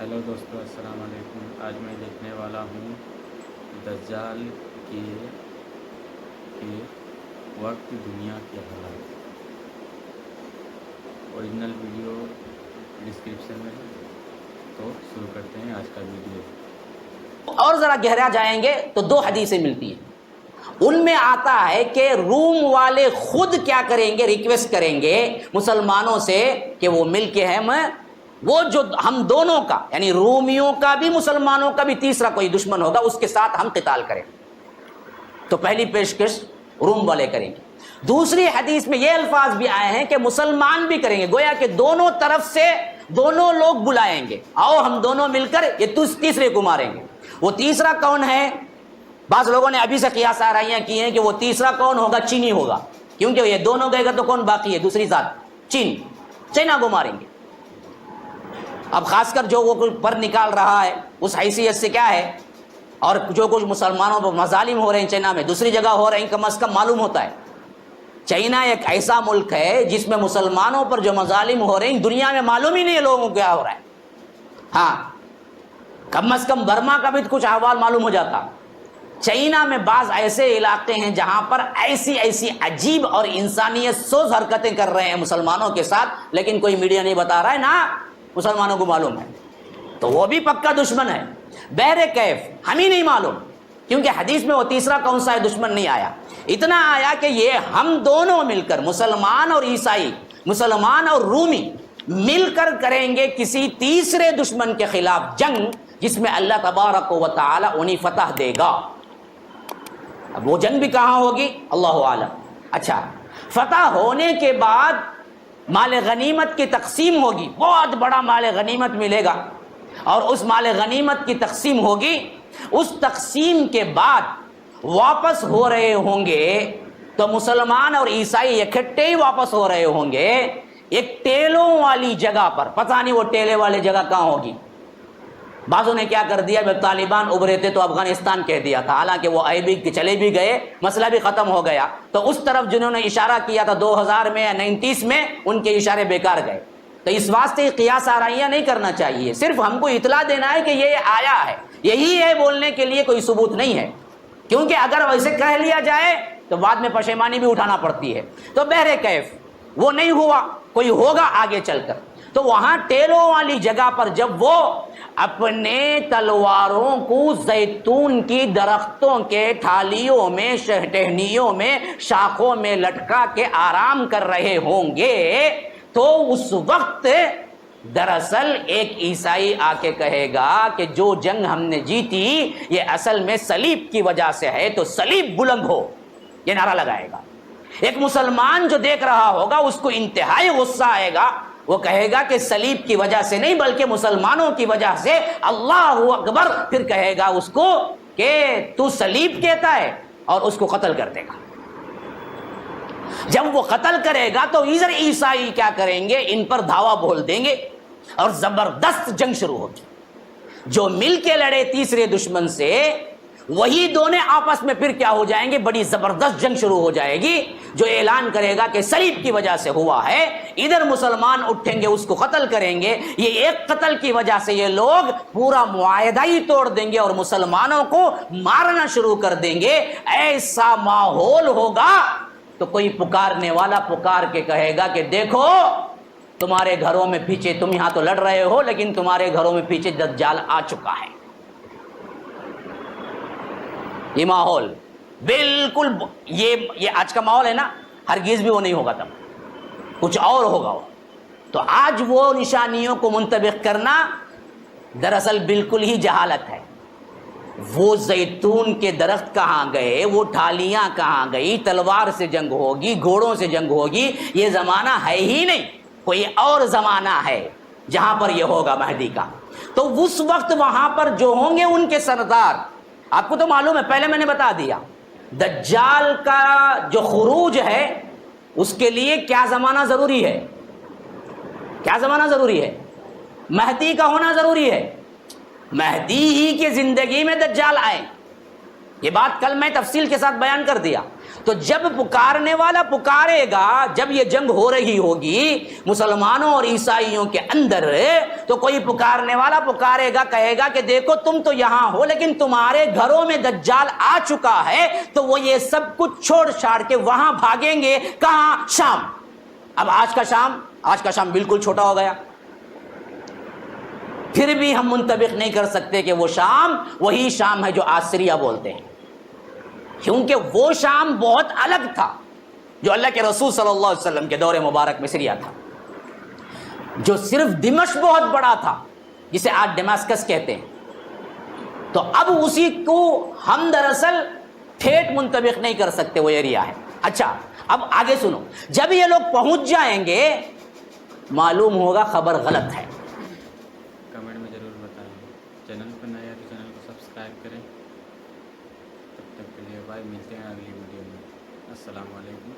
Hello दोस्तों, अस्सलाम वालेकुम। आज मैं देखने वाला हूँ दज्जाल के वक्त दुनिया के हालात। ओरिजिनल वीडियो डिस्क्रिप्शन में है, तो शुरू करते हैं आज का वीडियो। और ज़रा गहरा जाएंगे तो दो हदीसें मिलती हैं। उनमें आता है कि रूम वाले खुद क्या करेंगे, रिक्वेस्ट करेंगे मुसलमानों से कि वो मिल के हम वो जो हम दोनों का यानी रूमियों का भी मुसलमानों का भी तीसरा कोई दुश्मन होगा उसके साथ हम क़िताल करें। तो पहली पेशकश रूम वाले करेंगे। दूसरी हदीस में ये अल्फाज भी आए हैं कि मुसलमान भी करेंगे, गोया कि दोनों तरफ से दोनों लोग बुलाएंगे, आओ हम दोनों मिलकर ये तीसरे को मारेंगे। वो तीसरा कौन है? बाज़ लोगों ने अभी से क़ियास आराइयाँ की हैं कि वो तीसरा कौन होगा? चीनी होगा, क्योंकि ये दोनों गएगा तो कौन बाकी है? दूसरी जात चीन, चाइना को मारेंगे। अब खासकर जो वो पर निकाल रहा है उस हैसियत से क्या है, और जो कुछ मुसलमानों पर मजालिम हो रहे हैं चाइना में, दूसरी जगह हो रहे हैं, कम अज़ कम मालूम होता है चाइना एक ऐसा मुल्क है जिसमें मुसलमानों पर जो मजालिम हो रहे हैं दुनिया में मालूम ही नहीं है लोगों को क्या हो रहा है। हाँ, कम अज़ कम बर्मा का भी कुछ अहवाल मालूम हो जाता। चाइना में बाज़ ऐसे इलाके हैं जहाँ पर ऐसी ऐसी अजीब और इंसानियत सोच हरकतें कर रहे हैं मुसलमानों के साथ, लेकिन कोई मीडिया नहीं बता रहा है, ना मुसलमानों को मालूम है, तो वो भी पक्का दुश्मन है। बहरे कैफ हम ही नहीं मालूम, क्योंकि हदीस में वो तीसरा कौन सा है दुश्मन नहीं आया। इतना आया कि ये हम दोनों मिलकर, मुसलमान और ईसाई, मुसलमान और रूमी मिलकर करेंगे किसी तीसरे दुश्मन के खिलाफ जंग, जिसमें अल्लाह तबारक व तआला उन्हें फतह देगा। अब वो जंग भी कहाँ होगी अल्लाहु आलम। अच्छा, फतह होने के बाद माल गनीमत की तकसीम होगी, बहुत बड़ा माल गनीमत मिलेगा, और उस माल गनीमत की तकसीम होगी। उस तकसीम के बाद वापस हो रहे होंगे तो मुसलमान और ईसाई इकट्ठे ही वापस हो रहे होंगे एक टेलों वाली जगह पर। पता नहीं वो टेले वाली जगह कहाँ होगी। बाज़ों ने क्या कर दिया, जब तालिबान उभरे थे तो अफगानिस्तान कह दिया था, हालांकि वो आए भी चले भी गए, मसला भी ख़त्म हो गया। तो उस तरफ जिन्होंने इशारा किया था 2000 में या 1990 में, उनके इशारे बेकार गए। तो इस वास्ते क़ियास आराइयाँ नहीं करना चाहिए, सिर्फ हमको इतला देना है कि ये आया है, यही है, बोलने के लिए कोई सबूत नहीं है। क्योंकि अगर वैसे कह लिया जाए तो बाद में पशेमानी भी उठाना पड़ती है। तो बहरे कैफ वो नहीं हुआ, कोई होगा आगे चलकर। तो वहाँ टेलों वाली जगह पर जब वो अपने तलवारों को जैतून की दरख्तों के ठालियों में, टहनियों में, शाखों में लटका के आराम कर रहे होंगे, तो उस वक्त दरअसल एक ईसाई आके कहेगा कि जो जंग हमने जीती ये असल में सलीब की वजह से है, तो सलीब बुलंद हो, ये नारा लगाएगा। एक मुसलमान जो देख रहा होगा उसको इंतहाई गुस्सा आएगा, वो कहेगा कि सलीब की वजह से नहीं बल्कि मुसलमानों की वजह से, अल्लाहु अकबर। फिर कहेगा उसको कि तू सलीब कहता है, और उसको कत्ल कर देगा। जब वो कत्ल करेगा तो इधर ईसाई क्या करेंगे, इन पर धावा बोल देंगे और जबरदस्त जंग शुरू होगी। जो मिल के लड़े तीसरे दुश्मन से, वही दोनों आपस में फिर क्या हो जाएंगे, बड़ी जबरदस्त जंग शुरू हो जाएगी, जो ऐलान करेगा कि सलीब की वजह से हुआ है। इधर मुसलमान उठेंगे, उसको कत्ल करेंगे। ये एक कत्ल की वजह से ये लोग पूरा मुआहदा ही तोड़ देंगे और मुसलमानों को मारना शुरू कर देंगे। ऐसा माहौल होगा तो कोई पुकारने वाला पुकार के कहेगा कि देखो तुम्हारे घरों में पीछे, तुम यहां तो लड़ रहे हो लेकिन तुम्हारे घरों में पीछे दज्जाल आ चुका है। ये माहौल बिल्कुल ये आज का माहौल है ना, हरगिज़ भी वो नहीं होगा, तब कुछ और होगा वो। तो आज वो निशानियों को मुंतबिक करना दरअसल बिल्कुल ही जहालत है। वो जैतून के दरख्त कहाँ गए, वो ठालियाँ कहाँ गई, तलवार से जंग होगी, घोड़ों से जंग होगी, ये ज़माना है ही नहीं। कोई और ज़माना है जहाँ पर ये होगा महदी का। तो उस वक्त वहाँ पर जो होंगे उनके सरदार, आपको तो मालूम है, पहले मैंने बता दिया, दज्जाल का जो खुरूज है उसके लिए क्या ज़माना ज़रूरी है, क्या ज़माना ज़रूरी है? महदी का होना ज़रूरी है। महदी ही की ज़िंदगी में दज्जाल आए, ये बात कल मैं तफसील के साथ बयान कर दिया। تو جب پکارنے والا پکارے گا، جب یہ جنگ ہو رہی ہوگی مسلمانوں اور عیسائیوں کے اندر، تو کوئی پکارنے والا پکارے گا، کہے گا کہ دیکھو تم تو یہاں ہو لیکن تمہارے گھروں میں دجال آ چکا ہے، تو وہ یہ سب کچھ چھوڑ چھاڑ کے وہاں بھاگیں گے، کہاں؟ شام۔ اب آج کا شام بالکل چھوٹا ہو گیا، پھر بھی ہم منطبق نہیں کر سکتے کہ وہ شام وہی شام ہے جو آج سیریا بولتے ہیں، کیونکہ وہ شام بہت الگ تھا جو اللہ کے رسول صلی اللہ علیہ وسلم کے دور مبارک میں سیریا تھا، جو صرف دمشق بہت بڑا تھا جسے آج ڈیماسکس کہتے ہیں۔ تو اب اسی کو ہم دراصل ٹھیٹ منطبق نہیں کر سکتے، وہ ایریا ہے۔ اچھا اب آگے سنو، جب یہ لوگ پہنچ جائیں گے معلوم ہوگا خبر غلط ہے۔ کمنٹ میں ضرور بتائیں، چینل پر نئے ہیں تو چینل کو سبسکرائب کریں۔ تب تک کے لیے بائے، ملتے ہیں اگلی ویڈیو میں۔ السلام علیکم۔